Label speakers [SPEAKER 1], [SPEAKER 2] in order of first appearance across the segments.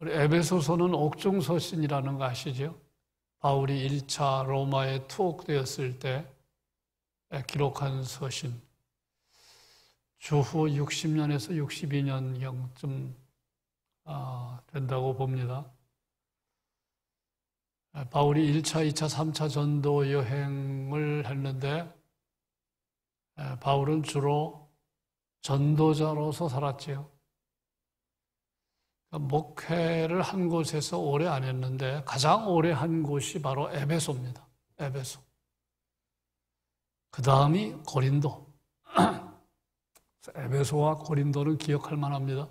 [SPEAKER 1] 에베소서는 옥중서신이라는 거 아시죠? 바울이 1차 로마에 투옥되었을 때 기록한 서신. 주후 60년에서 62년경쯤 된다고 봅니다. 바울이 1차, 2차, 3차 전도 여행을 했는데 바울은 주로 전도자로서 살았지요. 목회를 한 곳에서 오래 안 했는데 가장 오래 한 곳이 바로 에베소입니다. 에베소. 그 다음이 고린도. 에베소와 고린도는 기억할 만합니다.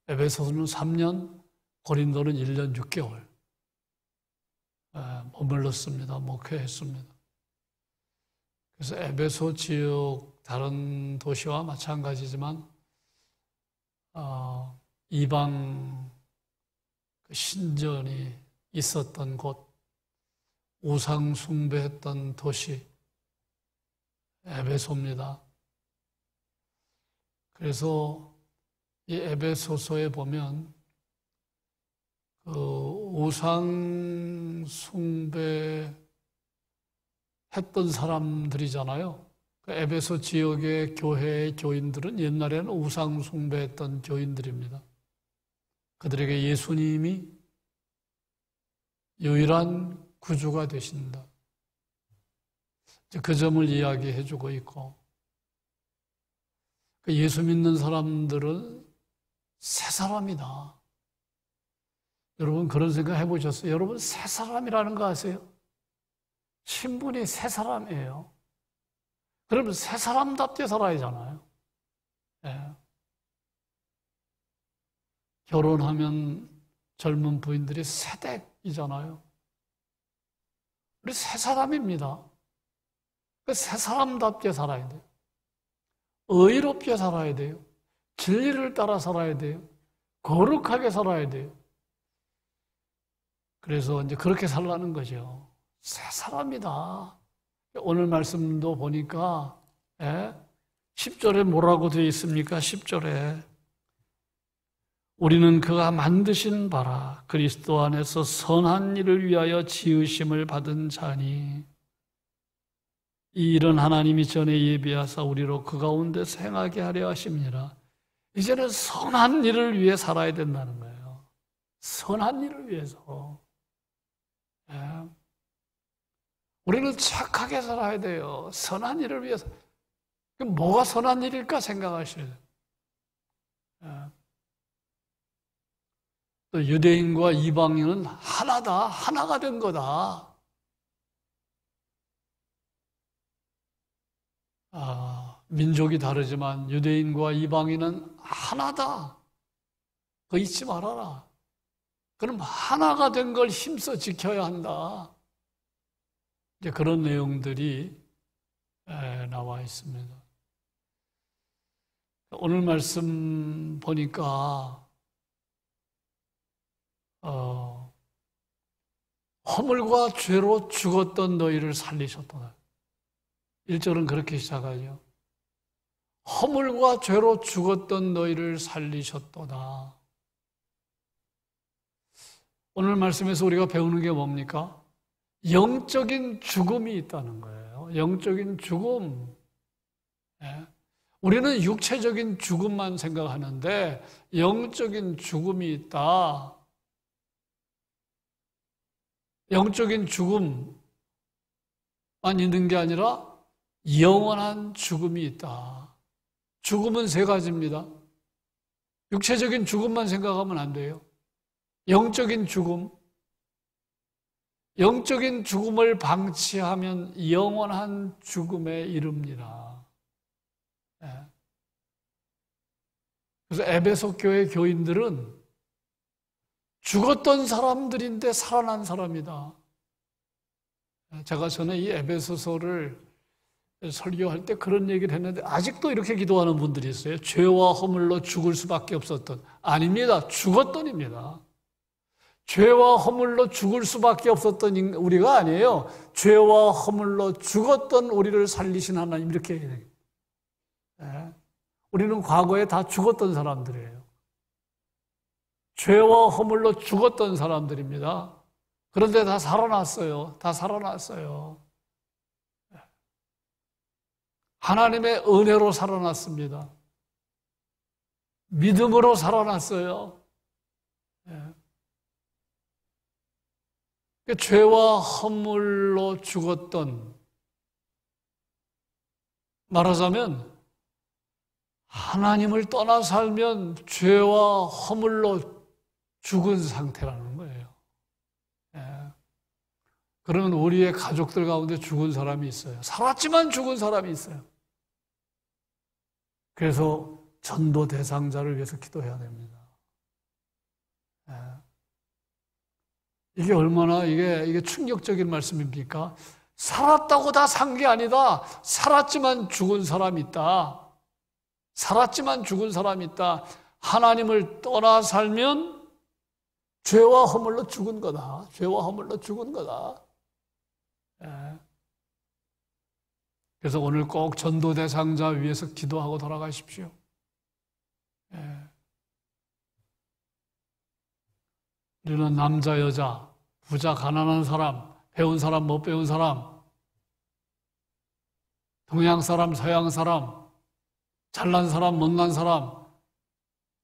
[SPEAKER 1] 에베소는 3년, 고린도는 1년 6개월 머물렀습니다. 목회했습니다. 그래서 에베소 지역 다른 도시와 마찬가지지만 이방 신전이 있었던 곳, 우상 숭배했던 도시 에베소입니다. 그래서 이 에베소서에 보면 그 우상 숭배 했던 사람들이잖아요. 그 에베소 지역의 교회의 교인들은 옛날에는 우상 숭배했던 교인들입니다. 그들에게 예수님이 유일한 구주가 되신다. 그 점을 이야기해 주고 있고, 예수 믿는 사람들은 새 사람이다. 여러분 그런 생각 해보셨어요? 여러분 새 사람이라는 거 아세요? 신분이 새 사람이에요. 그러면 새 사람답게 살아야 하잖아요. 네. 결혼하면 젊은 부인들이 새댁이잖아요. 우리 새 사람입니다. 새 사람답게 살아야 돼요. 의롭게 살아야 돼요. 진리를 따라 살아야 돼요. 거룩하게 살아야 돼요. 그래서 이제 그렇게 살라는 거죠. 새 사람이다. 오늘 말씀도 보니까 10절에 뭐라고 되어 있습니까? 10절에 우리는 그가 만드신 바라 그리스도 안에서 선한 일을 위하여 지으심을 받은 자니 이 일은 하나님이 전에 예비하사 우리로 그 가운데 행하게 하려 하심이니라. 이제는 선한 일을 위해 살아야 된다는 거예요. 선한 일을 위해서. 우리는 착하게 살아야 돼요. 선한 일을 위해서. 뭐가 선한 일일까 생각하셔야 돼요. 또 유대인과 이방인은 하나다, 하나가 된 거다. 민족이 다르지만 유대인과 이방인은 하나다. 그거 잊지 말아라. 그럼 하나가 된 걸 힘써 지켜야 한다. 이제 그런 내용들이 나와 있습니다. 오늘 말씀 보니까 허물과 죄로 죽었던 너희를 살리셨다. 1절은 그렇게 시작하죠. 허물과 죄로 죽었던 너희를 살리셨도다. 오늘 말씀에서 우리가 배우는 게 뭡니까? 영적인 죽음이 있다는 거예요. 영적인 죽음. 우리는 육체적인 죽음만 생각하는데 영적인 죽음이 있다. 영적인 죽음만 있는 게 아니라 영원한 죽음이 있다. 죽음은 세 가지입니다. 육체적인 죽음만 생각하면 안 돼요. 영적인 죽음. 영적인 죽음을 방치하면 영원한 죽음에 이릅니다. 그래서 에베소 교회 교인들은 죽었던 사람들인데 살아난 사람이다. 제가 전에 이 에베소서를 설교할 때 그런 얘기를 했는데 아직도 이렇게 기도하는 분들이 있어요. 죄와 허물로 죽을 수밖에 없었던. 아닙니다. 죽었던입니다. 죄와 허물로 죽을 수밖에 없었던 우리가 아니에요. 죄와 허물로 죽었던 우리를 살리신 하나님, 이렇게 해야 돼요. 우리는 과거에 다 죽었던 사람들이에요. 죄와 허물로 죽었던 사람들입니다. 그런데 다 살아났어요. 다 살아났어요. 하나님의 은혜로 살아났습니다. 믿음으로 살아났어요. 죄와 허물로 죽었던, 말하자면 하나님을 떠나 살면 죄와 허물로 죽은 상태라는 거예요. 그러면 우리의 가족들 가운데 죽은 사람이 있어요. 살았지만 죽은 사람이 있어요. 그래서 전도 대상자를 위해서 기도해야 됩니다. 이게 얼마나 이게 충격적인 말씀입니까? 살았다고 다 산 게 아니다. 살았지만 죽은 사람이 있다. 살았지만 죽은 사람이 있다. 하나님을 떠나 살면 죄와 허물로 죽은 거다. 죄와 허물로 죽은 거다. 그래서 오늘 꼭 전도 대상자 위해서 기도하고 돌아가십시오. 우리는 남자, 여자, 부자, 가난한 사람, 배운 사람, 못 배운 사람, 동양 사람, 서양 사람, 잘난 사람, 못난 사람,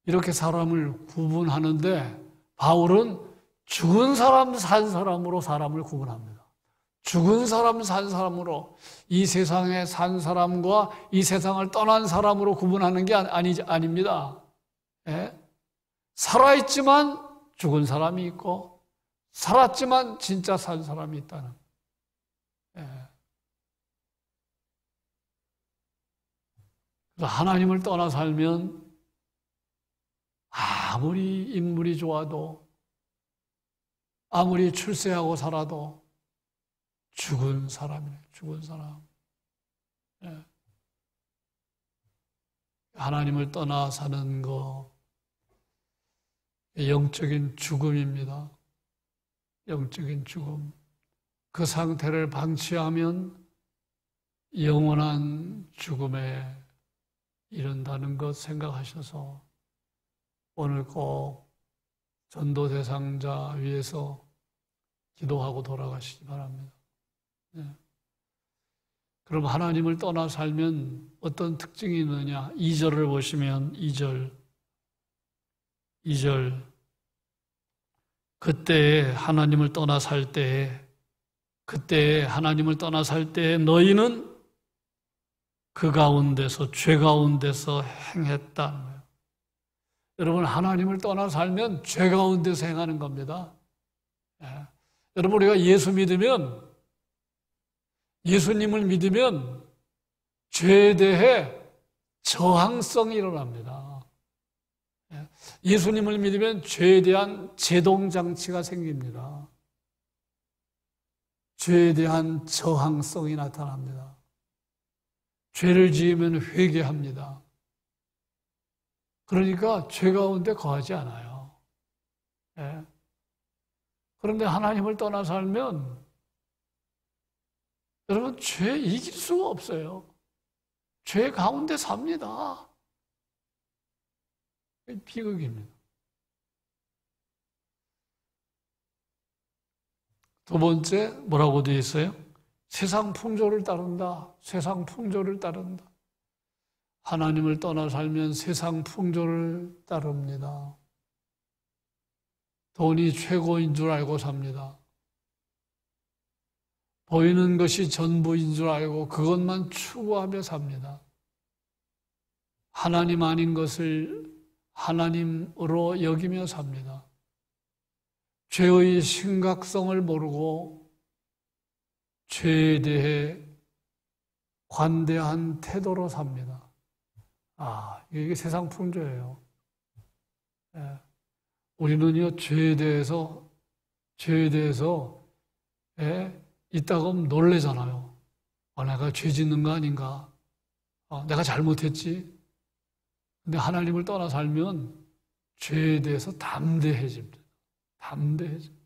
[SPEAKER 1] 이렇게 사람을 구분하는데 바울은 죽은 사람, 산 사람으로 사람을 구분합니다. 죽은 사람, 산 사람으로, 이 세상에 산 사람과 이 세상을 떠난 사람으로 구분하는 게 아닙니다. 살아있지만 죽은 사람이 있고 살았지만 진짜 산 사람이 있다는. 그래서 하나님을 떠나 살면 아무리 인물이 좋아도 아무리 출세하고 살아도 죽은 사람이에요. 죽은 사람. 하나님을 떠나 사는 거 영적인 죽음입니다. 영적인 죽음. 그 상태를 방치하면 영원한 죽음에 이른다는 것 생각하셔서 오늘 꼭 전도 대상자 위해서 기도하고 돌아가시기 바랍니다. 그럼 하나님을 떠나 살면 어떤 특징이 있느냐? 2절을 보시면 2절 그때에 하나님을 떠나 살 때에 너희는 그 가운데서 죄 가운데서 행했다는 거예요. 여러분, 하나님을 떠나 살면 죄 가운데서 행하는 겁니다. 여러분, 우리가 예수님을 믿으면 죄에 대해 저항성이 일어납니다. 예수님을 믿으면 죄에 대한 제동장치가 생깁니다. 죄에 대한 저항성이 나타납니다. 죄를 지으면 회개합니다. 그러니까 죄 가운데 거하지 않아요. 그런데 하나님을 떠나 살면 여러분, 죄 이길 수가 없어요. 죄 가운데 삽니다. 비극입니다. 두 번째, 뭐라고 되어 있어요? 세상 풍조를 따른다. 세상 풍조를 따른다. 하나님을 떠나 살면 세상 풍조를 따릅니다. 돈이 최고인 줄 알고 삽니다. 보이는 것이 전부인 줄 알고 그것만 추구하며 삽니다. 하나님 아닌 것을 하나님으로 여기며 삽니다. 죄의 심각성을 모르고 죄에 대해 관대한 태도로 삽니다. 이게 세상 풍조예요. 우리는요, 죄에 대해서 이따가 놀래잖아요. 내가 죄 짓는 거 아닌가? 내가 잘못했지? 근데 하나님을 떠나 살면 죄에 대해서 담대해집니다. 담대해집니다.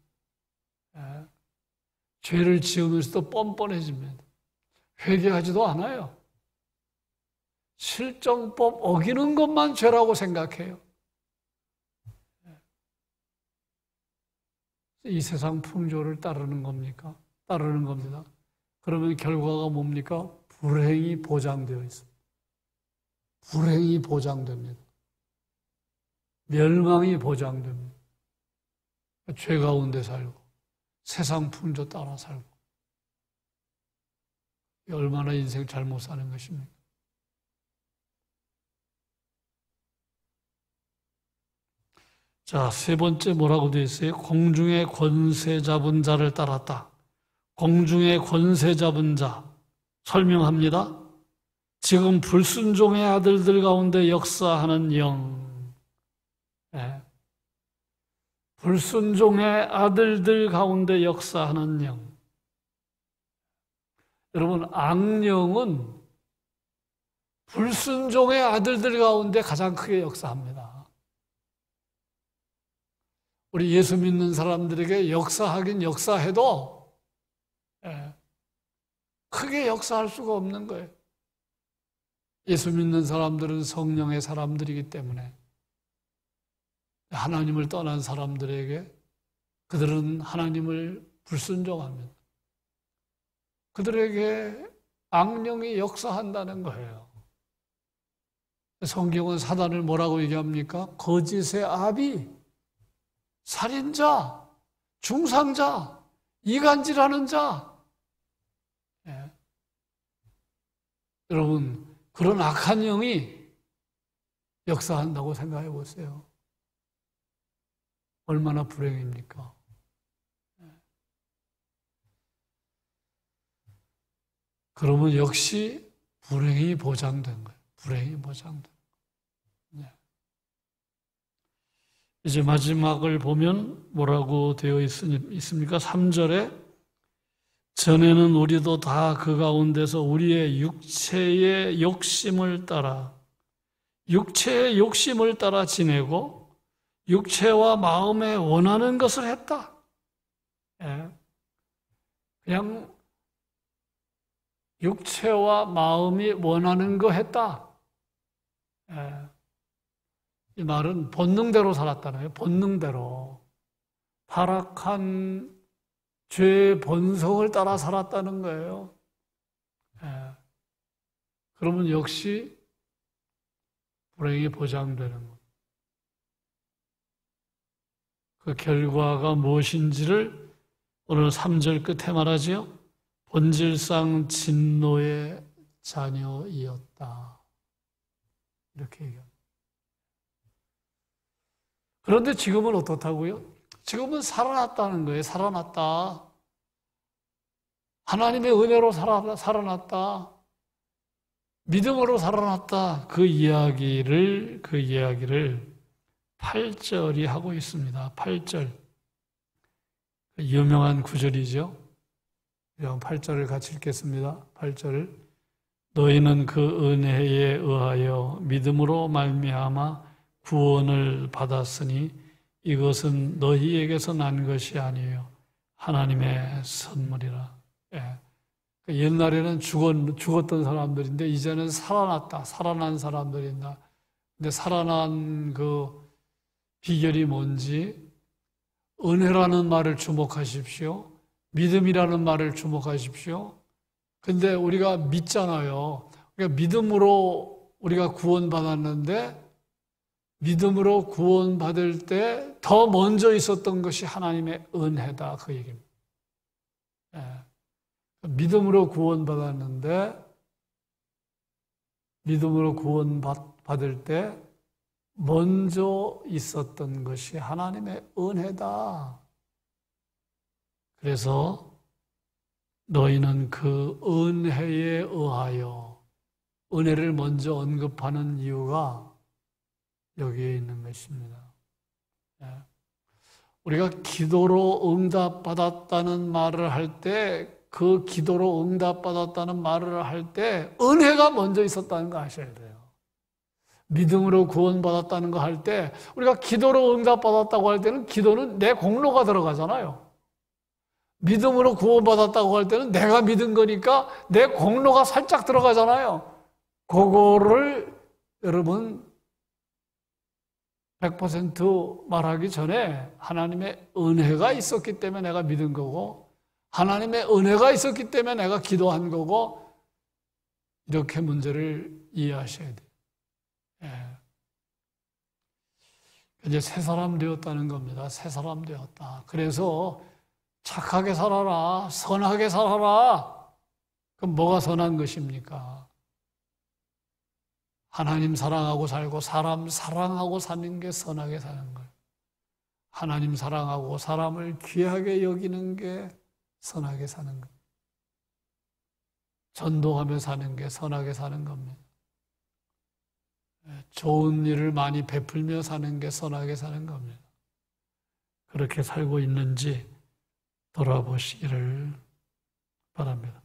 [SPEAKER 1] 죄를 지으면서도 뻔뻔해집니다. 회개하지도 않아요. 실정법 어기는 것만 죄라고 생각해요. 이 세상 풍조를 따르는 겁니까? 따르는 겁니다. 그러면 결과가 뭡니까? 불행이 보장되어 있습니다. 불행이 보장됩니다. 멸망이 보장됩니다. 죄 가운데 살고 세상 풍조 따라 살고 얼마나 인생 잘못 사는 것입니까? 자, 세 번째 뭐라고 되어 있어요? 공중의 권세 잡은 자를 따랐다. 공중의 권세 잡은 자 설명합니다. 지금 불순종의 아들들 가운데 역사하는 영. 네. 불순종의 아들들 가운데 역사하는 영. 여러분, 악령은 불순종의 아들들 가운데 가장 크게 역사합니다. 우리 예수 믿는 사람들에게 역사하긴 역사해도 크게 역사할 수가 없는 거예요. 예수 믿는 사람들은 성령의 사람들이기 때문에 하나님을 떠난 사람들에게 그들은 하나님을 불순종합니다. 그들에게 악령이 역사한다는 거예요. 성경은 사단을 뭐라고 얘기합니까? 거짓의 아비, 살인자, 중상자, 이간질하는 자. 예. 여러분, 그런 악한 영이 역사한다고 생각해 보세요. 얼마나 불행입니까? 그러면 역시 불행이 보장된 거예요. 불행이 보장된 거예요. 이제 마지막을 보면 뭐라고 되어 있습니까? 3절에 전에는 우리도 다 그 가운데서 우리의 육체의 욕심을 따라 지내고 육체와 마음에 원하는 것을 했다. 그냥 육체와 마음이 원하는 거 했다. 이 말은 본능대로 살았다네요. 본능대로. 타락한 죄의 본성을 따라 살았다는 거예요. 그러면 역시 불행이 보장되는 것. 그 결과가 무엇인지를 오늘 3절 끝에 말하지요. 본질상 진노의 자녀이었다. 이렇게 얘기합니다. 그런데 지금은 어떻다고요? 지금은 살아났다는 거예요. 살아났다. 하나님의 은혜로 살아났다. 믿음으로 살아났다. 그 이야기를 8절이 하고 있습니다. 8절. 유명한 구절이죠. 8절을 같이 읽겠습니다. 8절. 너희는 그 은혜에 의하여 믿음으로 말미암아 구원을 받았으니 이것은 너희에게서 난 것이 아니에요. 하나님의 선물이라. 옛날에는 죽었던 사람들인데 이제는 살아난 사람들이다. 근데 살아난 그 비결이 뭔지 은혜라는 말을 주목하십시오. 믿음이라는 말을 주목하십시오. 근데 우리가 믿잖아요. 그러니까 믿음으로 우리가 구원받았는데 믿음으로 구원받을 때 더 먼저 있었던 것이 하나님의 은혜다. 그 얘기입니다. 믿음으로 구원받았는데 믿음으로 구원받을 때 먼저 있었던 것이 하나님의 은혜다. 그래서 너희는 그 은혜에 의하여 은혜를 먼저 언급하는 이유가 여기에 있는 것입니다. 우리가 기도로 응답받았다는 말을 할 때 그 기도로 응답받았다는 말을 할 때 은혜가 먼저 있었다는 거 아셔야 돼요. 믿음으로 구원받았다는 거 할 때 우리가 기도로 응답받았다고 할 때는 기도는 내 공로가 들어가잖아요. 믿음으로 구원받았다고 할 때는 내가 믿은 거니까 내 공로가 살짝 들어가잖아요. 그거를 여러분 100% 말하기 전에 하나님의 은혜가 있었기 때문에 내가 믿은 거고, 하나님의 은혜가 있었기 때문에 내가 기도한 거고, 이렇게 문제를 이해하셔야 돼요. 예. 이제 새 사람 되었다는 겁니다. 새 사람 되었다. 그래서 착하게 살아라, 선하게 살아라. 그럼 뭐가 선한 것입니까? 하나님 사랑하고 살고 사람 사랑하고 사는 게 선하게 사는 거예요. 하나님 사랑하고 사람을 귀하게 여기는 게 선하게 사는 겁니다. 전도하며 사는 게 선하게 사는 겁니다. 좋은 일을 많이 베풀며 사는 게 선하게 사는 겁니다. 그렇게 살고 있는지 돌아보시기를 바랍니다.